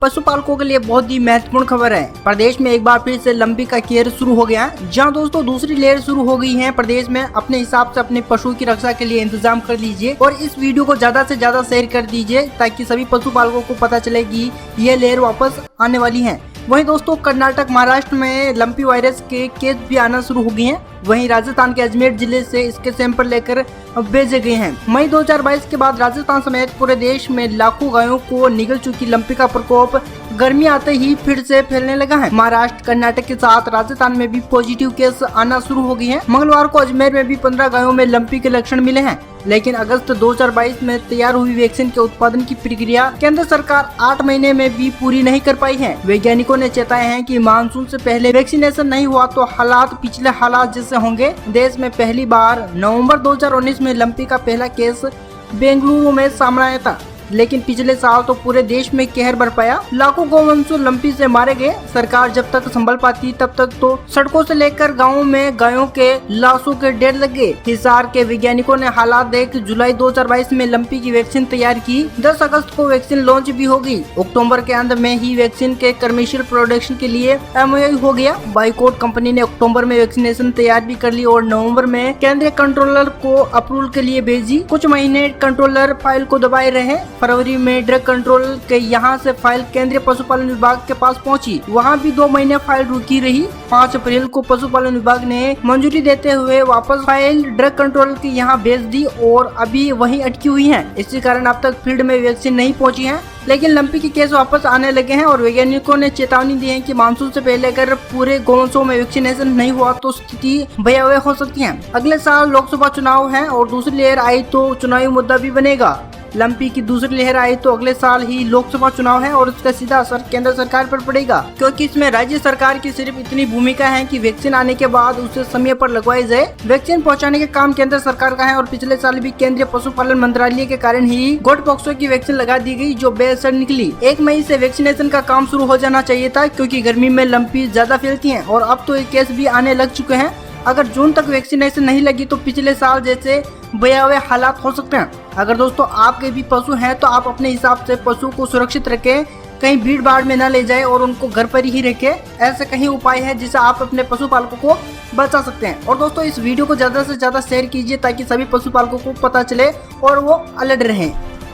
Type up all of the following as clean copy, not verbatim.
पशुपालकों के लिए बहुत ही महत्वपूर्ण खबर है। प्रदेश में एक बार फिर से लंपी का केयर शुरू हो गया है। जहां दोस्तों दूसरी लेयर शुरू हो गई है। प्रदेश में अपने हिसाब से अपने पशु की रक्षा के लिए इंतजाम कर लीजिए और इस वीडियो को ज्यादा से ज्यादा शेयर कर दीजिए ताकि सभी पशुपालकों को पता चले कि ये लेयर वापस आने वाली है। वहीं दोस्तों कर्नाटक महाराष्ट्र में लंपी वायरस के केस भी आना शुरू हो गए हैं। वहीं राजस्थान के अजमेर जिले से इसके सैंपल लेकर भेजे गए हैं। मई 2022 के बाद राजस्थान समेत पूरे देश में लाखों गायों को निगल चुकी लंपी का प्रकोप गर्मी आते ही फिर से फैलने लगा है। महाराष्ट्र कर्नाटक के साथ राजस्थान में भी पॉजिटिव केस आना शुरू हो गए हैं। मंगलवार को अजमेर में भी 15 गायों में लंपी के लक्षण मिले हैं। लेकिन अगस्त 2022 में तैयार हुई वैक्सीन के उत्पादन की प्रक्रिया केंद्र सरकार 8 महीने में भी पूरी नहीं कर पाई है। वैज्ञानिकों ने चेताए हैं कि मानसून से पहले वैक्सीनेशन नहीं हुआ तो हालात पिछले हालात जैसे होंगे। देश में पहली बार नवंबर 2019 में लंपी का पहला केस बेंगलुरु में सामने आया था, लेकिन पिछले साल तो पूरे देश में कहर बरपाया। लाखों गौवंश लंपी से मारे गए। सरकार जब तक संभल पाती तब तक तो सड़कों से लेकर गांवों में गायों के लाशों के ढेर लग गए। हिसार के वैज्ञानिकों ने हालात देख जुलाई 2022 में लंपी की वैक्सीन तैयार की। 10 अगस्त को वैक्सीन लॉन्च भी हो गई। अक्टूबर के अंत में ही वैक्सीन के कमर्शियल प्रोडक्शन के लिए MOU हो गया। बाइकोट कंपनी ने अक्टूबर में वैक्सीनेशन तैयार भी कर ली और नवम्बर में केंद्रीय कंट्रोलर को अप्रूवल के लिए भेजी। कुछ महीने कंट्रोलर फाइल को दबाए रहे। फरवरी में ड्रग कंट्रोल के यहाँ से फाइल केंद्रीय पशुपालन विभाग के पास पहुंची। वहाँ भी 2 महीने फाइल रुकी रही। 5 अप्रैल को पशुपालन विभाग ने मंजूरी देते हुए वापस फाइल ड्रग कंट्रोल के यहाँ भेज दी और अभी वहीं अटकी हुई है। इसी कारण अब तक फील्ड में वैक्सीन नहीं पहुँची है। लेकिन लंपी के केस वापस आने लगे हैं और वैज्ञानिकों ने चेतावनी दी है कि मानसून से पहले अगर पूरे गौवंशों में वैक्सीनेशन नहीं हुआ तो स्थिति भयावह हो सकती है। अगले साल लोकसभा चुनाव है और दूसरी लहर आई तो चुनावी मुद्दा भी बनेगा। लंपी की दूसरी लहर आई तो अगले साल ही लोकसभा चुनाव है और उसका सीधा असर केंद्र सरकार पर पड़ेगा, क्योंकि इसमें राज्य सरकार की सिर्फ इतनी भूमिका है कि वैक्सीन आने के बाद उसे समय पर लगवाई जाए। वैक्सीन पहुंचाने के काम केंद्र सरकार का है और पिछले साल भी केंद्रीय पशुपालन मंत्रालय के कारण ही गोट पॉक्सो की वैक्सीन लगा दी गई, जो बेअसर निकली। 1 मई से वैक्सीनेशन का काम शुरू हो जाना चाहिए था, क्योंकि गर्मी में लंपी ज्यादा फैलती है और अब तो ये केस भी आने लग चुके हैं। अगर जून तक वैक्सीनेशन नहीं लगी तो पिछले साल जैसे भयावह हालात हो सकते हैं। अगर दोस्तों आपके भी पशु हैं तो आप अपने हिसाब से पशु को सुरक्षित रखें, कहीं भीड़ भाड़ में न ले जाएं और उनको घर पर ही रखें। ऐसे कहीं उपाय है जिससे आप अपने पशुपालकों को बचा सकते हैं। और दोस्तों इस वीडियो को ज्यादा से ज्यादा शेयर कीजिए ताकि सभी पशुपालकों को पता चले और वो अलर्ट रहें।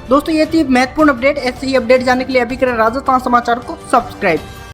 दोस्तों ये थी महत्वपूर्ण अपडेट। ऐसे ही अपडेट जानने के लिए अभी करें राजस्थान समाचार को सब्सक्राइब।